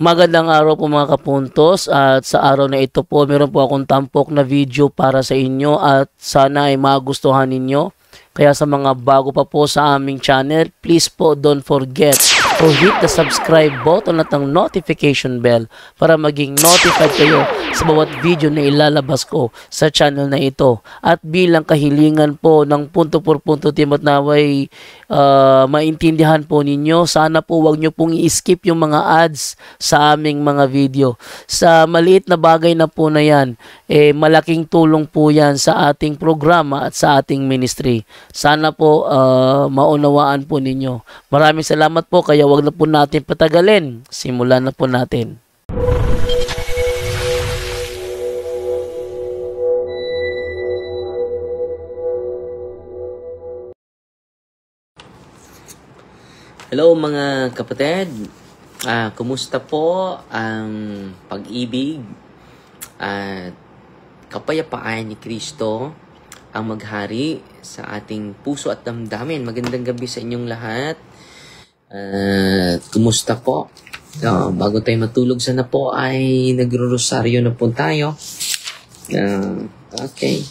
Magandang araw po mga kapuntos, at sa araw na ito po meron po akong tampok na video para sa inyo at sana ay magustuhan ninyo. Kaya sa mga bago pa po sa aming channel, please po don't forget to hit the subscribe button at ang notification bell para maging notified kayo sa bawat video na ilalabas ko sa channel na ito. At bilang kahilingan po ng punto por punto team at naway maintindihan po ninyo, sana po wag nyo pong i-skip yung mga ads sa aming mga video. Sa maliit na bagay na po na yan, malaking tulong po yan sa ating programa at sa ating ministry. Sana po maunawaan po ninyo. Maraming salamat po, kaya wag na po natin patagalin. Simulan na po natin. Hello mga kapatid. Kumusta po ang pag-ibig at kapayapaan ni Kristo ang maghari sa ating puso at damdamin? Magandang gabi sa inyong lahat. Kumusta po? Bago tayo matulog, sana po ay nagro-rosaryo na po tayo. Okay.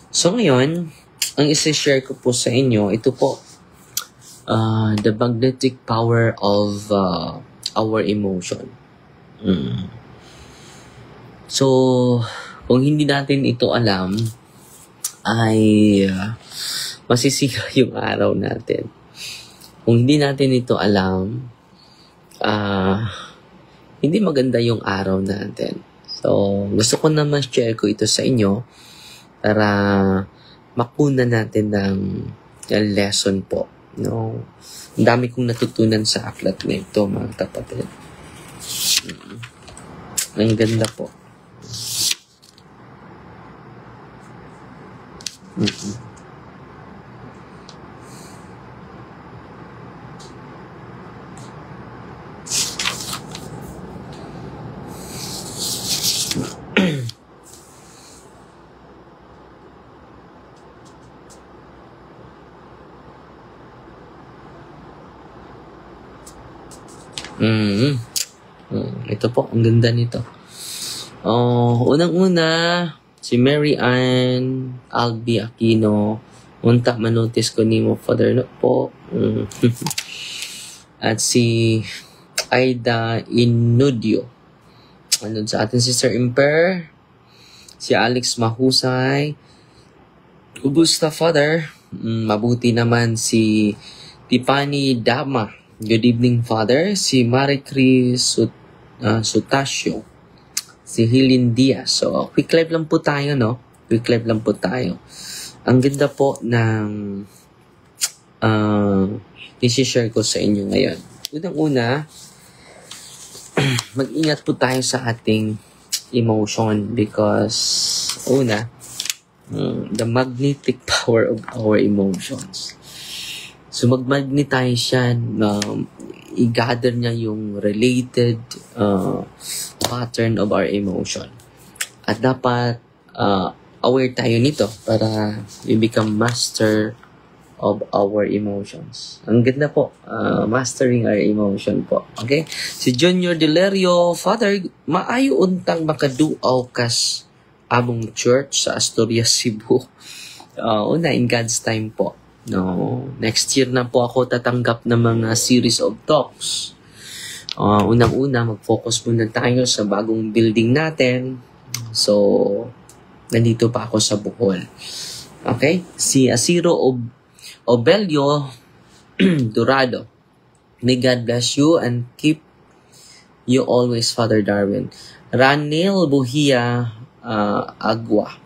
So ngayon, ang isi-share ko po sa inyo, ito po, the magnetic power of our emotion. So, kung hindi natin ito alam, ay masisira yung araw natin. Kung hindi natin ito alam, hindi maganda yung araw natin. So, gusto ko naman share ko ito sa inyo para makuna natin ng lesson po. No? Ang dami kong natutunan sa aklat na ito, mga kapatid. Ang ganda po. Ito po, ang ganda nito. Unang-una, si Mary Ann Albi Aquino, unta manotis ko nimo Father no po. At si Aida Inudio. Ano sa atin si Sir Imper, si Alex Mahusay. Kumusta Father? Mabuti naman si Tiffany Dama. Good evening, Father. Si Marie Cris Sutasio. Si Hilin Diaz. So, quick live lang po tayo, no? Quick live lang po tayo. Ang ganda po ng isi-share ko sa inyo ngayon. Unang-una, mag-ingat po tayo sa ating emotion because, the magnetic power of our emotions. So, mag-magnetize yan, i-gather niya yung related pattern of our emotion. At dapat aware tayo nito para we become master of our emotions. Ang ganda po, mastering our emotion po. Okay? Si Junior Delerio, Father, maayo untang makaduaw kas among church sa Asturias, Cebu. In God's time po. No, next year na po ako tatanggap ng mga series of talks. Unang-una, mag-focus muna tayo sa bagong building natin. So, nandito pa ako sa Bohol. Okay? Si Asiro Obelio Dorado. May God bless you and keep you always, Father Darwin. Ranil Buhia Agua.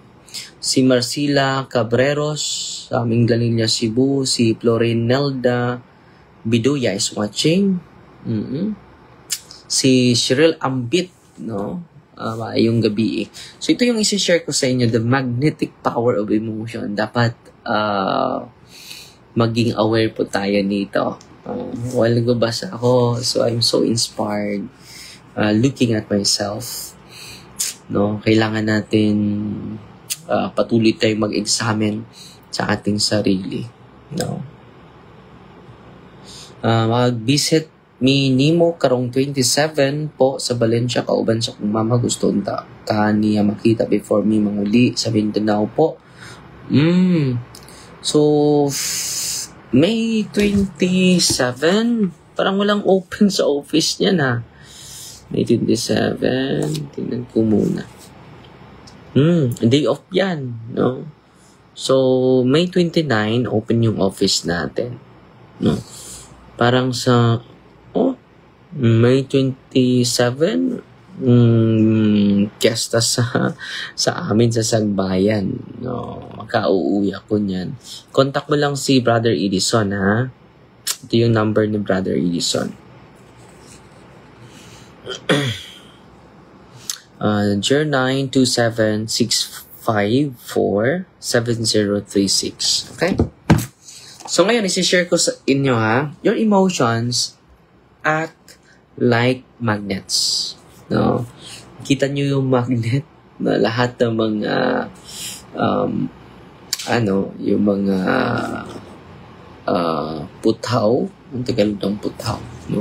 Si Marcila Cabreros, sa aming Galilla, Cebu. Si Florinelda Biduya is watching. Si Cheryl Ambit, no? Yung gabi. So, ito yung isi-share ko sa inyo, the magnetic power of emotion. Dapat maging aware po tayo nito. While nagbabasa ako, so I'm so inspired looking at myself. No? Kailangan natin patuloy tayong mag-examine sa ating sarili. No? Mag-visit Minimo karong 27 po sa Valencia kauban sa kong mama gusto unta ka niya makita before mi manguli sa Mindanao po. So May 27 parang walang open sa office niya na. May 27 tingnan ko muna. Day off yan, no? So May 29 open yung office natin, no? Parang sa May 27, fiesta sa amin sa Sagbayan. No, makauuwi ako niyan. Contact mo lang si Brother Edison, ha? Ito yung number ni Brother Edison. 0927-654-7036. Okay? So ngayon, isi-share ko sa inyo, ha? Your emotions act like magnets. No? Kita nyo yung magnet na lahat ng mga yung mga putaw, ang Tagalog ng putaw, no?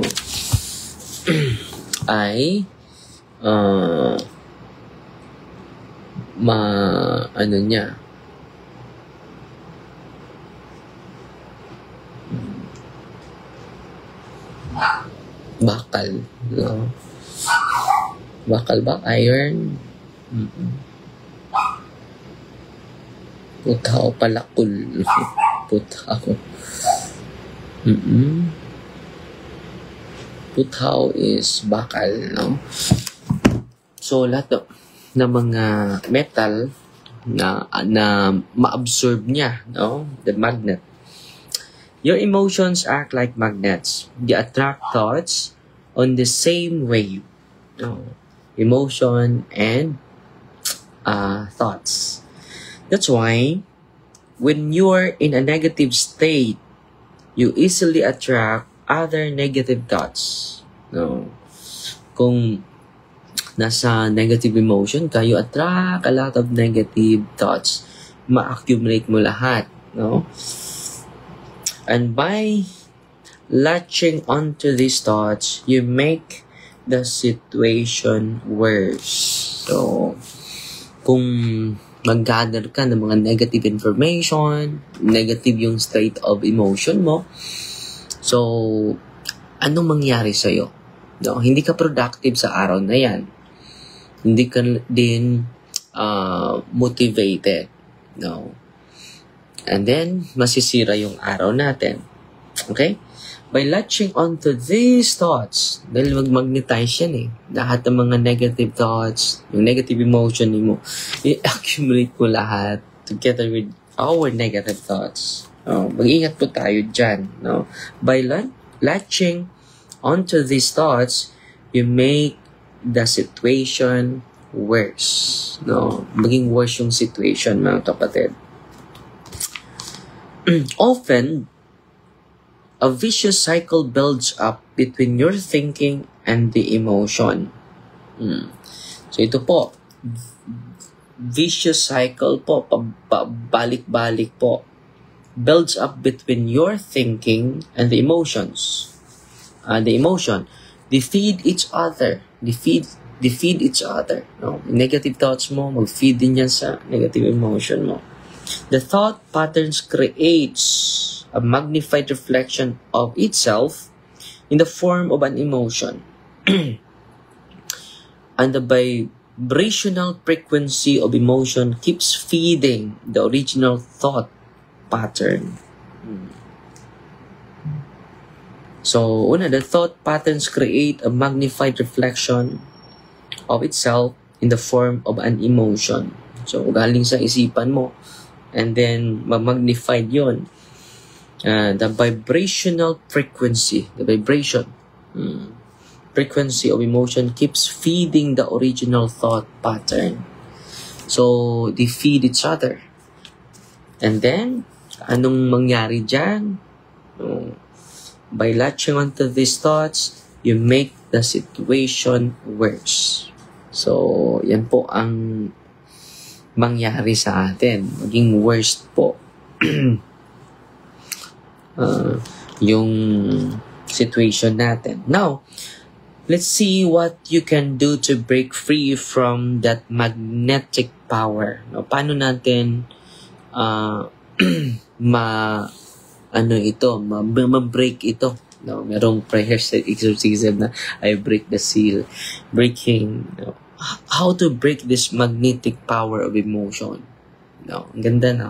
ay bakal, no? Bakal ba? Iron? Putaw, palakul. Putaw. Putaw is bakal, no? So, lahat na mga metal na ma-absorb niya, no? The magnet. Your emotions act like magnets. They attract thoughts on the same wave. Emotion and thoughts. That's why when you're in a negative state, you easily attract other negative thoughts. No? Kung nasa negative emotion ka, you attract a lot of negative thoughts. Ma-accumulate mo lahat. No? And by latching onto these thoughts, you make the situation worse. So, kung mag-gather ka ng mga negative information, negative yung state of emotion mo, so, anong mangyari sa'yo? No? Hindi ka productive sa araw na yan. Hindi ka din motivated. No? And then, masisira yung araw natin. Okay? By latching onto these thoughts, dahil mag-magnetize yan eh. Lahat ng mga negative thoughts, yung negative emotion mo, i-accumulate mo lahat together with our negative thoughts. Mag-ingat po tayo dyan. No? By latching onto these thoughts, you make the situation worse. No? Maging worse yung situation, mga kapatid. Often, a vicious cycle builds up between your thinking and the emotion. So ito po, vicious cycle po, balik-balik po, builds up between your thinking and the emotions. The emotion, they feed each other. They feed each other. No? Negative thoughts mo, mag-feed din yan sa negative emotion mo. The thought patterns creates a magnified reflection of itself in the form of an emotion. And the vibrational frequency of emotion keeps feeding the original thought pattern. So, the thought patterns create a magnified reflection of itself in the form of an emotion. So, galing sa isipan mo. And then, magnified yon. The vibrational frequency, the vibration, frequency of emotion keeps feeding the original thought pattern. So, they feed each other. And then, anong mangyari dyan? By latching onto these thoughts, you make the situation worse. So, yan po ang mangyari sa atin. Maging worst po. Yung situation natin. Now, let's see what you can do to break free from that magnetic power. No, paano natin ma-break ito? No, merong prayer sa exorcism na I break the seal. Breaking, how to break this magnetic power of emotion. No, ang ganda na.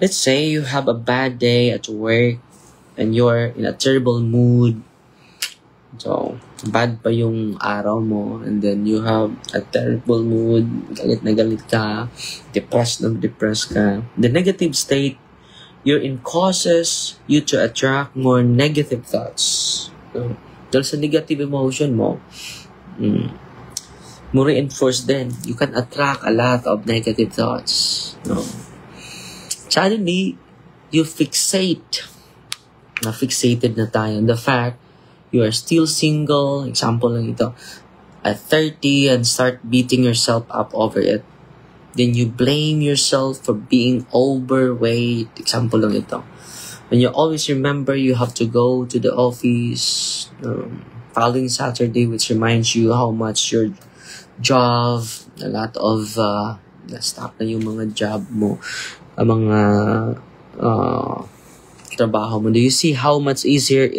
Let's say you have a bad day at work and you're in a terrible mood. So, bad pa yung araw mo and then you have a terrible mood, galit na galit ka, depressed ka. The negative state you're in causes you to attract more negative thoughts. So, dahil sa negative emotion mo, mo reinforce din. You can attract a lot of negative thoughts. No? Suddenly, you fixated na tayo on the fact you are still single. Example lang ito. At 30 and start beating yourself up over it. Then you blame yourself for being overweight. Example lang ito. When you always remember you have to go to the office following Saturday, which reminds you how much your job, a lot of na-stop na yung mga job mo, mga trabaho mo. Do you see how much easier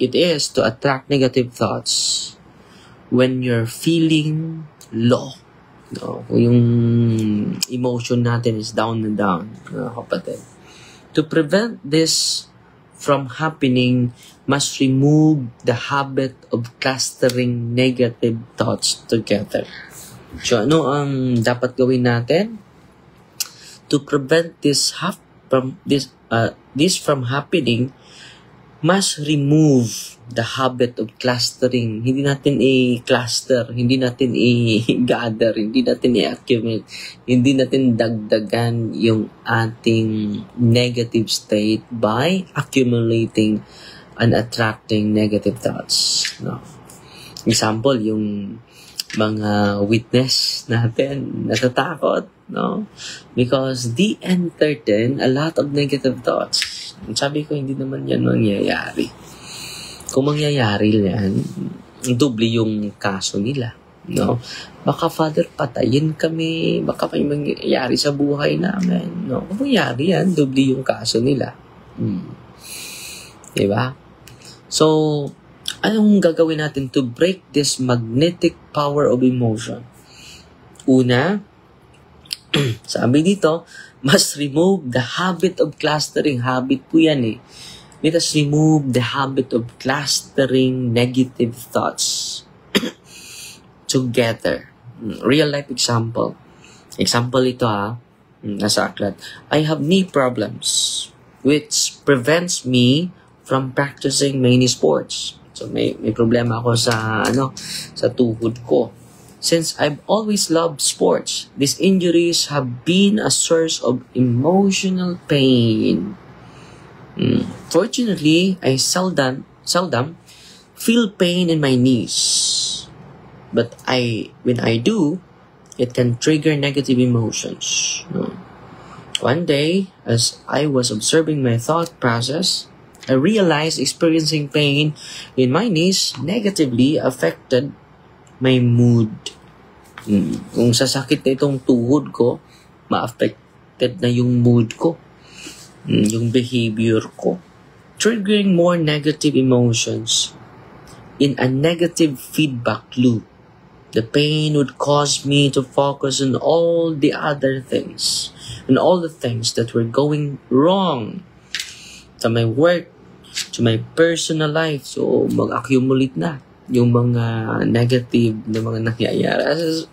it is to attract negative thoughts when you're feeling low? No, yung emotion natin is down and down, kapatid. To prevent this from happening, must remove the habit of clustering negative thoughts together. So, ano ang dapat gawin natin? To prevent this from happening, must remove the habit of clustering. Hindi natin i-cluster, hindi natin i-gather, hindi natin i-accumulate, hindi natin dagdagan yung ating negative state by accumulating and attracting negative thoughts. No? Example, yung mga witness natin natatakot, no? Because they entertain a lot of negative thoughts. Sabi ko, hindi naman yan mangyayari. Kung mangyayari yan, doble yung kaso nila, no? Baka, Father, patayin kami, baka may mangyayari sa buhay namin, no? Kung mangyayari yan, doble yung kaso nila. Diba? So, anong gagawin natin to break this magnetic power of emotion? Una, sabi dito, must remove the habit of clustering. Habit po yan . Let us remove the habit of clustering negative thoughts together. Real life example. Example ito nasa aklat. I have knee problems which prevents me from practicing many sports. So may problema ako sa tuhod ko. Since I've always loved sports, these injuries have been a source of emotional pain. Fortunately, I seldom feel pain in my knees. But when I do, it can trigger negative emotions. One day, as I was observing my thought process, I realized experiencing pain in my knees negatively affected my mood. Kung sasakit na itong tuhod ko, ma-affected na yung mood ko, yung behavior ko, triggering more negative emotions in a negative feedback loop. The pain would cause me to focus on all the other things, and all the things that were going wrong to my work, to my personal life. So, mag-accumulate na yung mga negative na mga nangyayari.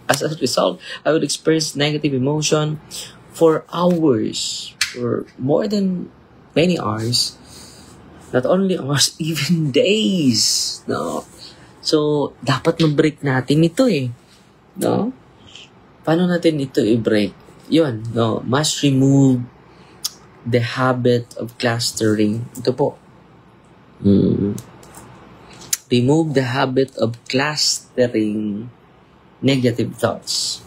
As a result, I would experience negative emotion for hours, or more than many hours. Not only hours, even days. No? So, dapat ma-break natin ito no? Paano natin ito i-break? Yun, no? Must remove the habit of clustering. Ito po. Remove the habit of clustering negative thoughts.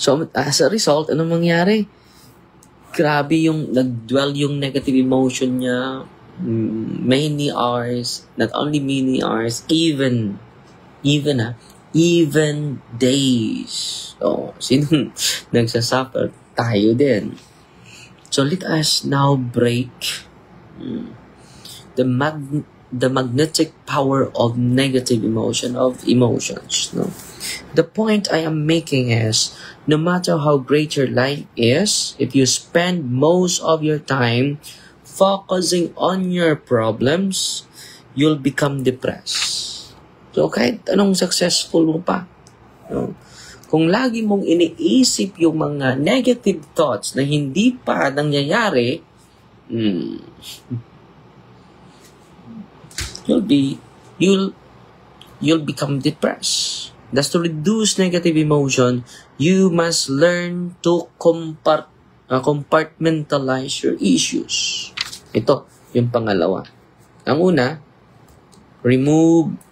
So, as a result, anong mangyari? grabe yung nag-dwell yung negative emotion niya many hours, not only many hours, even days. So, sino nagsasuffer? Tayo din. So, let us now break the magnetic power of negative emotions. No? The point I am making is, no matter how great your life is, if you spend most of your time focusing on your problems, you'll become depressed. So, kahit anong successful mo pa, no? Kung lagi mong iniisip yung mga negative thoughts na hindi pa nangyayari, you'll become depressed. Thus, to reduce negative emotion, you must learn to compartmentalize your issues. Ito, yung pangalawa. Ang una, remove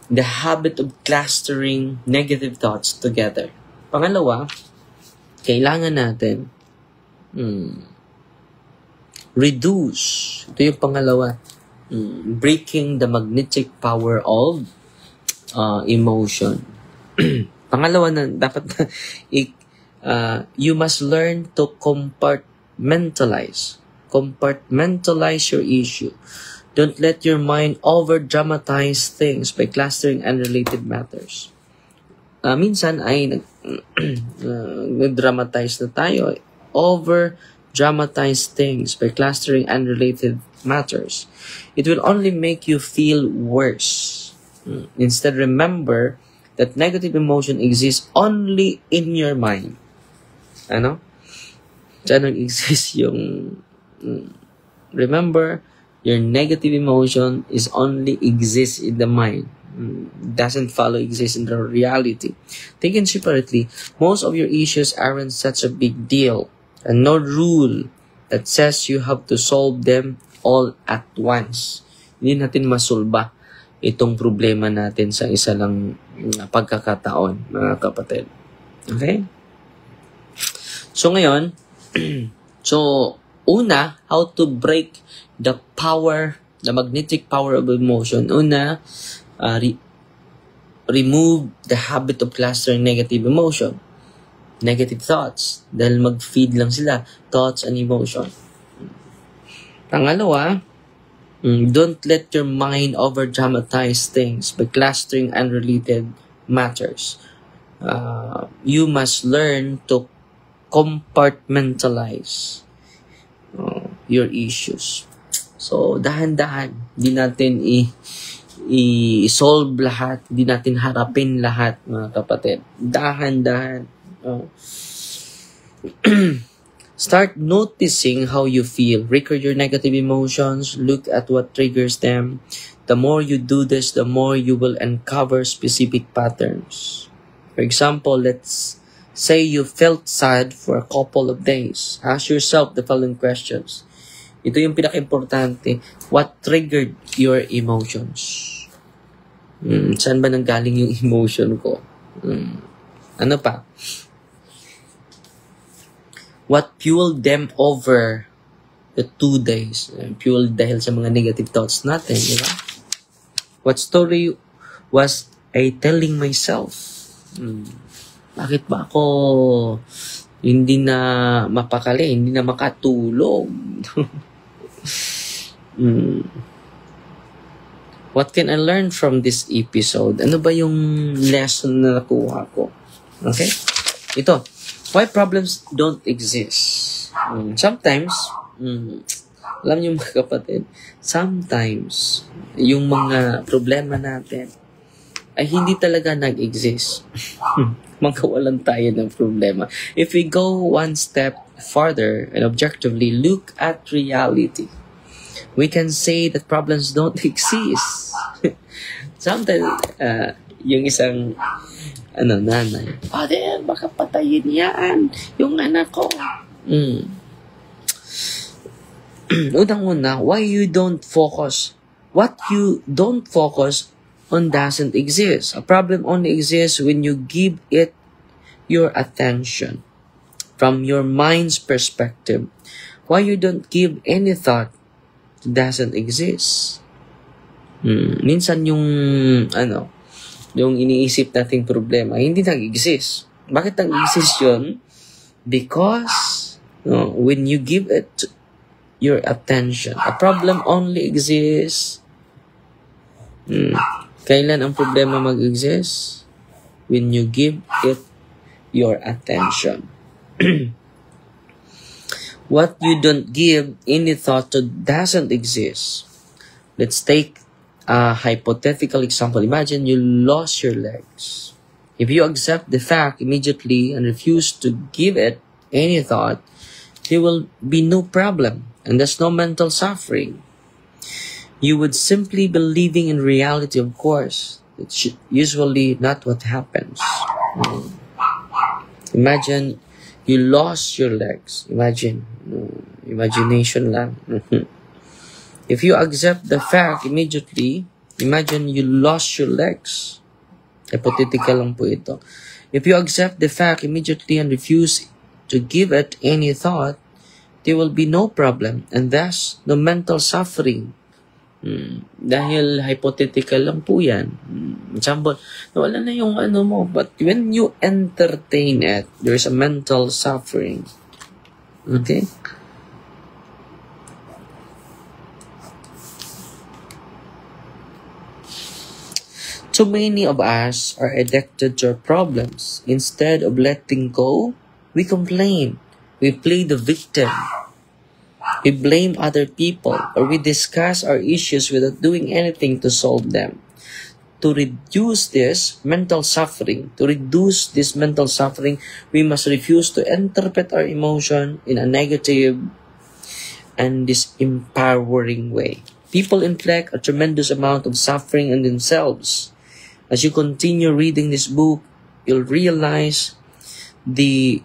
the habit of clustering negative thoughts together. Pangalawa, kailangan natin reduce. Ito yung pangalawa. Breaking the magnetic power of emotion. Pangalawa na, dapat you must learn to compartmentalize your issue. Don't let your mind over-dramatize things by clustering unrelated matters. Minsan ay nag-dramatize na tayo. Over-dramatize things by clustering unrelated matters. It will only make you feel worse. Instead, remember that negative emotion exists only in your mind. Ano? Diyan exist yung... remember, your negative emotion is only exists in the mind. Doesn't exist in the reality. Taken separately, most of your issues aren't such a big deal, and no rule that says you have to solve them all at once. Hindi natin masolba itong problema natin sa isa lang pagkakataon, mga kapatid. Okay? So ngayon, una, how to break the magnetic power of emotion. Una, remove the habit of clustering negative emotion. Negative thoughts. Dahil mag-feed lang sila. Thoughts and emotion. Pangalawa, don't let your mind over-dramatize things by clustering unrelated matters. You must learn to compartmentalize your issues. So, dahan-dahan. Di natin i-solve lahat. Di natin harapin lahat, mga kapatid. Dahan-dahan. Start noticing how you feel. Record your negative emotions. Look at what triggers them. The more you do this, the more you will uncover specific patterns. For example, let's say you felt sad for a couple of days. Ask yourself the following questions. Ito yung pinaka-importante. What triggered your emotions? Saan ba nanggaling yung emotion ko? Ano pa? What fueled them over the 2 days? Fueled dahil sa mga negative thoughts natin, di ba? What story was I telling myself? Bakit ba ako hindi na mapakali, hindi na makatulog? What can I learn from this episode? Ano ba yung lesson na nakuha ko? Okay? Ito. Why problems don't exist? Sometimes, alam niyo mga kapatid, sometimes, yung mga problema natin ay hindi talaga nag-exist. Magkawalan tayo ng problema. If we go one step farther and objectively look at reality, we can say that problems don't exist. Sometimes, yung isang nanay, Father, baka patayin yan yung anak ko. Unang-una, what you don't focus on doesn't exist. A problem only exists when you give it your attention. from your mind's perspective, why you don't give any thought to doesn't exist. Minsan yung yung iniisip nating problema, hindi nag-exist. Bakit nag-exist yun? Because when you give it your attention, a problem only exists. Kailan ang problema mag-exist? When you give it your attention. What you don't give any thought to doesn't exist. Let's take a hypothetical example. Imagine you lost your legs. If you accept the fact immediately and refuse to give it any thought, there will be no problem and there's no mental suffering. You would simply be living in reality, of course. It's usually not what happens. Imagine you lost your legs. Imagination lang. If you accept the fact immediately, imagine you lost your legs. Hypothetical lang po ito. If you accept the fact immediately and refuse to give it any thought, there will be no problem and thus no mental suffering. Dahil hypothetical lang po yan. Example, wala na yung mo, but when you entertain it, there's a mental suffering. Okay? Too many of us are addicted to our problems. Instead of letting go, we complain. We play the victim. We blame other people, or we discuss our issues without doing anything to solve them. To reduce this mental suffering, we must refuse to interpret our emotion in a negative and disempowering way. People inflict a tremendous amount of suffering on themselves. As you continue reading this book, you'll realize the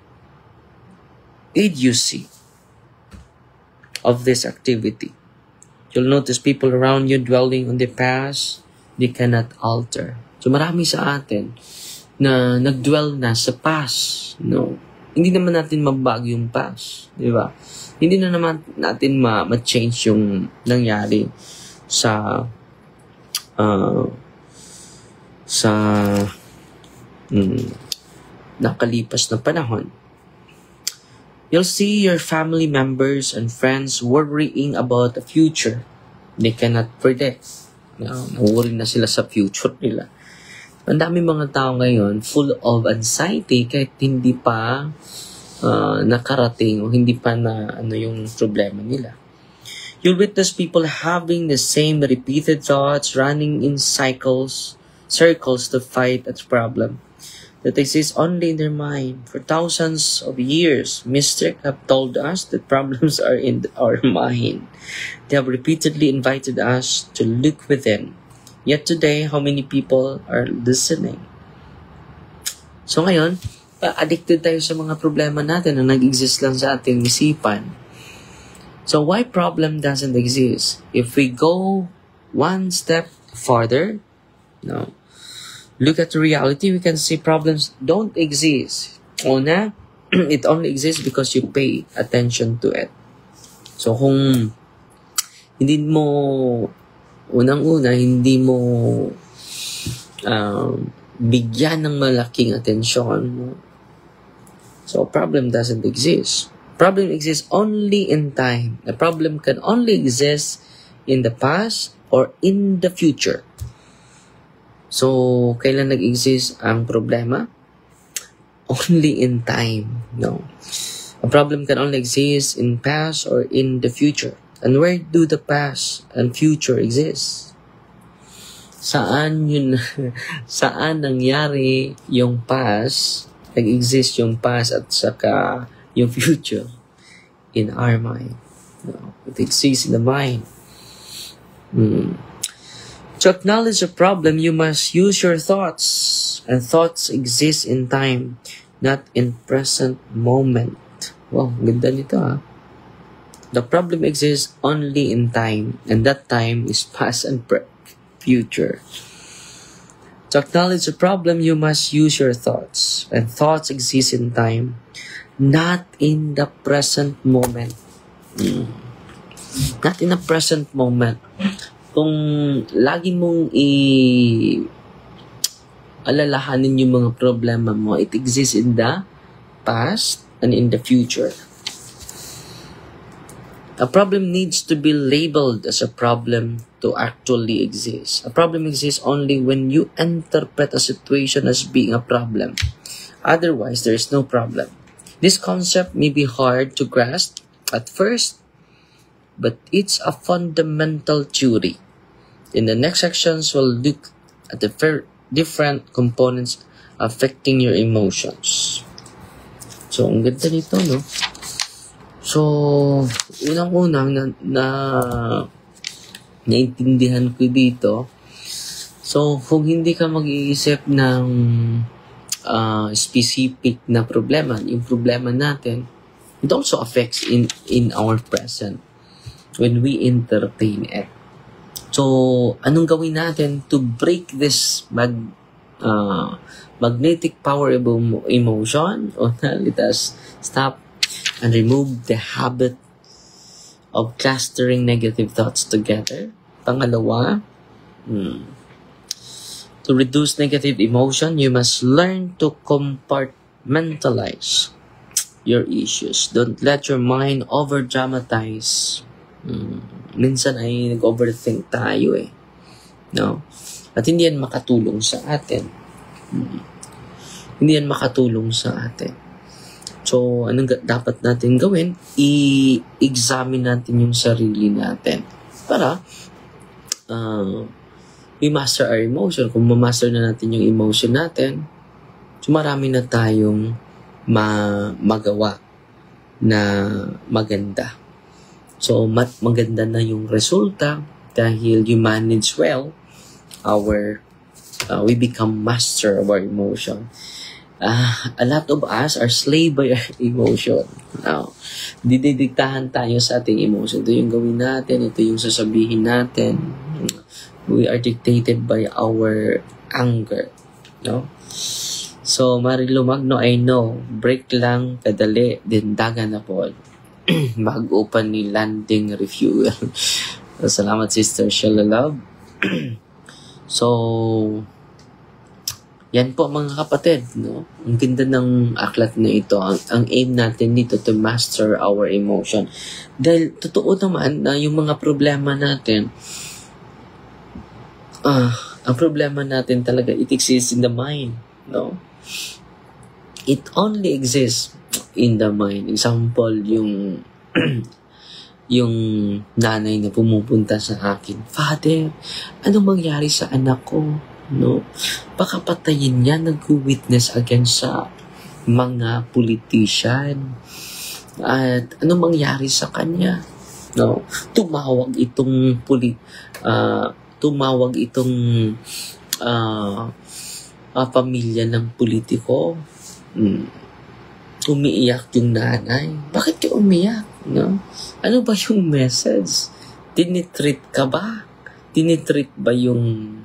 idiocy of this activity. You'll notice people around you dwelling on the past they cannot alter. So marami sa atin na nagdwell na sa past. No? Hindi naman natin mabago yung past. Di ba? Hindi na naman natin ma-change yung nangyari sa nakalipas na panahon. You'll see your family members and friends worrying about the future. They cannot predict. Worry na sila sa future nila. Ang dami mga tao ngayon full of anxiety kahit hindi pa nakarating o hindi pa na yung problema nila. You'll witness people having the same repeated thoughts, running in circles to fight a problem that exists only in their mind. For thousands of years, mystics have told us that problems are in our mind. They have repeatedly invited us to look within. Yet today, how many people are listening? So ngayon, addicted tayo sa mga problema natin na nag-exist lang sa ating isipan. So why problem doesn't exist? If we go one step farther, look at the reality, we can see problems don't exist. Una, it only exists because you pay attention to it. So kung hindi mo bigyan ng malaking atensyon, so problem doesn't exist. Problem exists only in time. The problem can only exist in the past or in the future. So, kailan nag-exist ang problema? Only in time. No. A problem can only exist in past or in the future. And where do the past and future exist? Saan nangyari yung past, nag-exist yung past at saka yung future? In our mind. No. It exists in the mind. To acknowledge a problem, you must use your thoughts. And thoughts exist in time, not in present moment. Wow, ganda nito ha. The problem exists only in time, and that time is past and future. To acknowledge a problem, you must use your thoughts. And thoughts exist in time, not in the present moment. Not in the present moment. Kung lagi mong alalahanin yung mga problema mo, it exists in the past and in the future. A problem needs to be labeled as a problem to actually exist. A problem exists only when you interpret a situation as being a problem. Otherwise, there is no problem. This concept may be hard to grasp at first, but it's a fundamental theory. In the next sections, we'll look at the different components affecting your emotions. So, ang ganda nito, no? So, unang-unang naintindihan ko dito. So, kung hindi ka mag-iisip ng specific na problema, yung problema natin, it also affects in our present when we entertain it. So, anong gawin natin to break this magnetic power of emotion? Let us stop and remove the habit of clustering negative thoughts together. Pangalawa, to reduce negative emotion, you must learn to compartmentalize your issues. Don't let your mind over-dramatize. Minsan ay nag-overthink tayo no? At hindi yan makatulong sa atin. Hindi yan makatulong sa atin. So, anong dapat natin gawin? I-examine natin yung sarili natin para we master our emotion. Kung ma-master na natin yung emotion natin, so marami na tayong magawa na maganda. So, maganda na yung resulta dahil you manage well we become master of our emotion. A lot of us are slave by our emotion. Now, dididiktahan tayo sa ating emotion. Ito yung gawin natin, ito yung sasabihin natin. We are dictated by our anger. No? So, Marilu Magno, I know, break lang, kadali, dindagan na po. Bago pa ni landing refuel. Salamat, Sister Sheila Love. So, yan po mga kapatid, no? Ang ganda ng aklat na ito. Ang aim natin dito to master our emotion. Dahil totoo naman na yung mga problema natin, ang problema natin talaga, it exists in the mind, no? It only exists in the mind. Example, yung yung nanay na pumupunta sa akin, Father, anong mangyari sa anak ko? No? Baka patayin niya, nag-witness against sa mga politician. At anong mangyari sa kanya? No? Tumawag itong pamilya ng politiko. Umiiyak yung nanay. Bakit ka umiyak? No? Ano ba yung message? Tinitreat ka ba? Tinitreat ba yung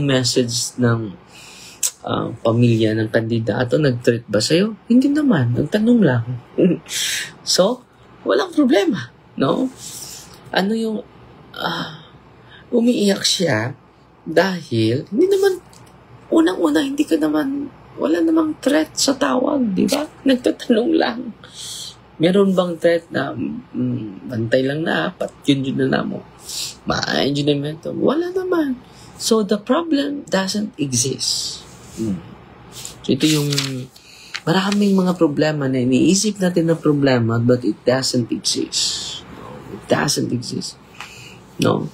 message ng pamilya ng kandidato? Nag-treat ba sa'yo? Hindi naman. Nagtanong lang. So, walang problema. No? Ano yung umiiyak siya dahil hindi naman unang-una hindi ka naman wala namang threat sa tawag, di ba? Nagtatanong lang. Meron bang threat na bantay lang na apat, yun na mo. Ma-engineering wala naman. So, the problem doesn't exist. So, ito yung maraming mga problema na iniisip natin na problema but it doesn't exist. It doesn't exist. No?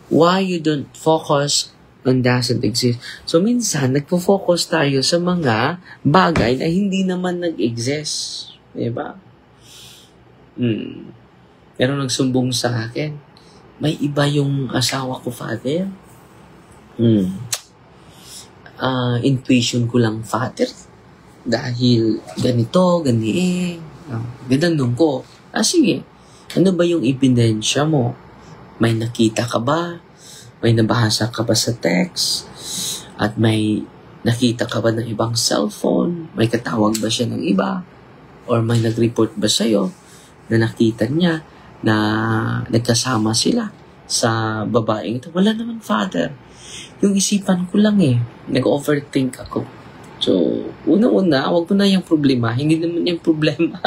Why you don't focus on doesn't exist? So, minsan, nagpo-focus tayo sa mga bagay na hindi naman nag-exist. Diba? Pero nagsumbong sa akin, may iba yung asawa ko, Father. Intuition ko lang, Father. Dahil ganito, ganun ko. Sige. Ano ba yung ebidensya mo? May nakita ka ba? May nabasa ka ba sa text? At may nakita ka ba ng ibang cellphone? May katawag ba siya ng iba? Or may nag-report ba sa'yo na nakita niya na nagkasama sila sa babaeng ito? Wala naman, Father. Yung isipan ko lang nag-overthink ako. So, una-una, wag mo na yung problema. Hindi naman yung problema.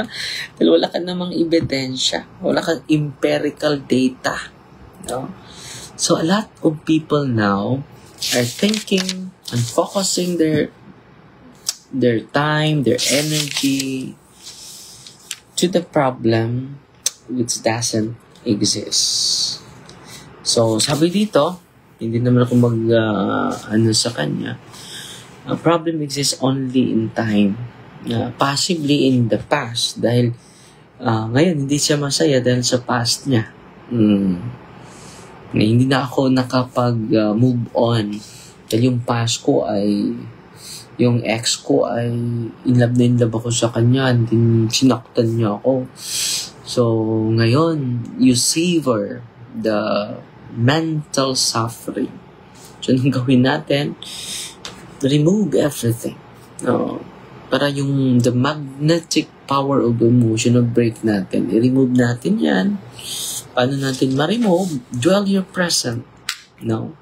Dahil wala ka namang ebidensya. Wala kang empirical data. No? So, a lot of people now are thinking and focusing their time, their energy to the problem which doesn't exist. So, sabi dito, hindi naman ako sa kanya. A problem exists only in time. Possibly in the past. Dahil ngayon, hindi siya masaya dahil sa past niya. Hindi na ako nakapag-move on. Dahil yung past ko ay, yung ex ko ay in love ako sa kanya. Hindi sinaktan niya ako. So, ngayon, you savor the mental suffering. So, anong gawin natin? Remove everything. Para yung the magnetic power of emotion of break natin, i-remove natin yan. Paano natin ma-remove? Dwell your present. No?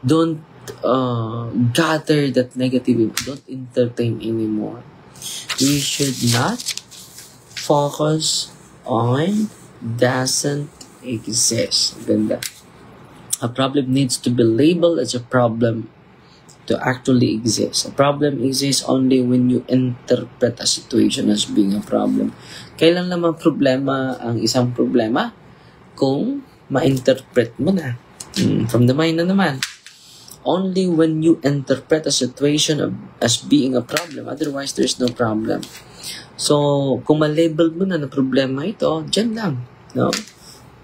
Don't gather that negative. Don't entertain anymore. We should not focus on doesn't exist. Ganda. A problem needs to be labeled as a problem to actually exist. A problem exists only when you interpret a situation as being a problem. Kailan naman problema ang isang problema? Kung ma-interpret mo na. From the mind na naman. Only when you interpret a situation as being a problem. Otherwise, there's no problem. So, kung ma-label mo na problema ito, dyan lang. No?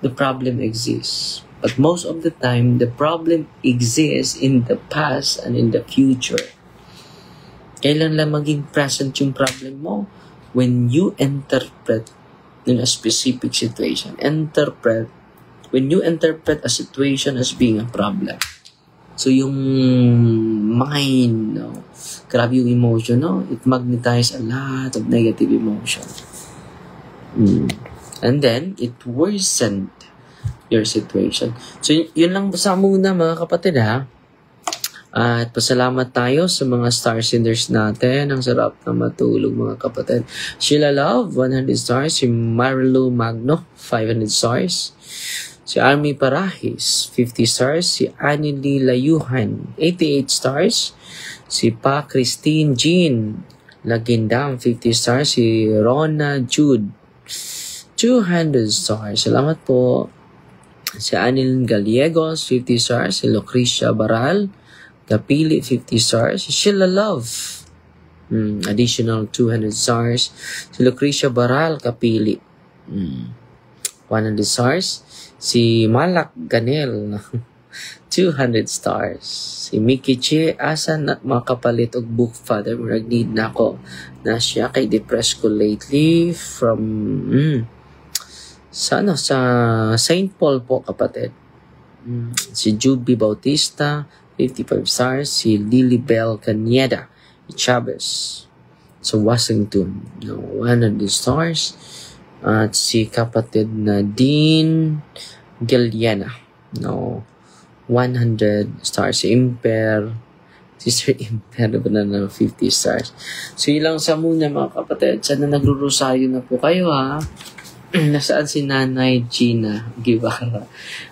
The problem exists. But most of the time, the problem exists in the past and in the future. Kailan lang maging present yung problem mo? When you interpret in a specific situation. When you interpret a situation as being a problem. So, yung mind, grabe yung emotion, it magnetizes a lot of negative emotion. And then, it worsened your situation. So, yun lang sa muna mga kapatid At pasalamat tayo sa mga star senders natin. Ang sarap na matulog mga kapatid. Sheila Love, 100 stars. Si Marilu Magno, 500 stars. Si Army Parahis, 50 stars. Si Annie Layuhan, 88 stars. Si Pa Christine Jean Lagindam, 50 stars. Si Rona Jude, 200 stars. Salamat po. Si Anil Gallegos, 50 stars. Si Lucrecia Baral Kapili, 50 stars. Si Sheila Love, additional 200 stars. Si Lucrecia Baral Kapili, 100 stars. Si Malak Ganel, 200 stars. Si Mickey Che, asa na makapalit og book, Father, murag need na ako. Na siya kay depressed ko lately from sa St. Paul po, kapatid. Si Juby Bautista, 55 stars. Si Lilibel Caneda Chavez sa Washington, 100 stars. At si kapatid na Dean Giliana, 100 stars. Si Sister Imper na 50 stars. So, ilang sa muna mga kapatid. Sana nagrurosaryo na po kayo Nasaan si Nanay Gina Guevara?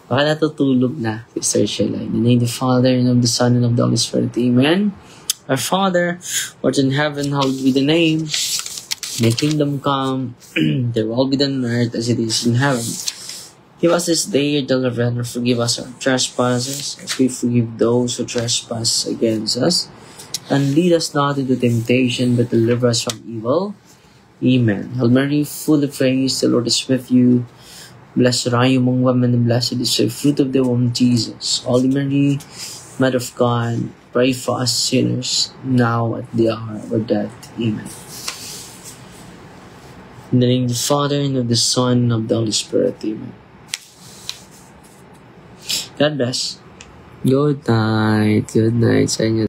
Baka natutulog na, Sister Sheila. In the name of the Father, and of the Son, and of the Holy Spirit. Amen. Our Father, who art in heaven, hallowed be the name. May kingdom come, there will be done on earth as it is in heaven. Give us this day your daily bread, and forgive us our trespasses, as we forgive those who trespass against us. And lead us not into temptation, but deliver us from evil. Amen. Hail Mary, full of grace, the Lord is with you. Blessed are you among women, and blessed is the fruit of the womb, Jesus. Holy Mary, Mother of God, pray for us sinners, now at the hour of our death. Amen. In the name of the Father, and of the Son, and of the Holy Spirit. Amen. God bless. Good night. Good night sa inyo.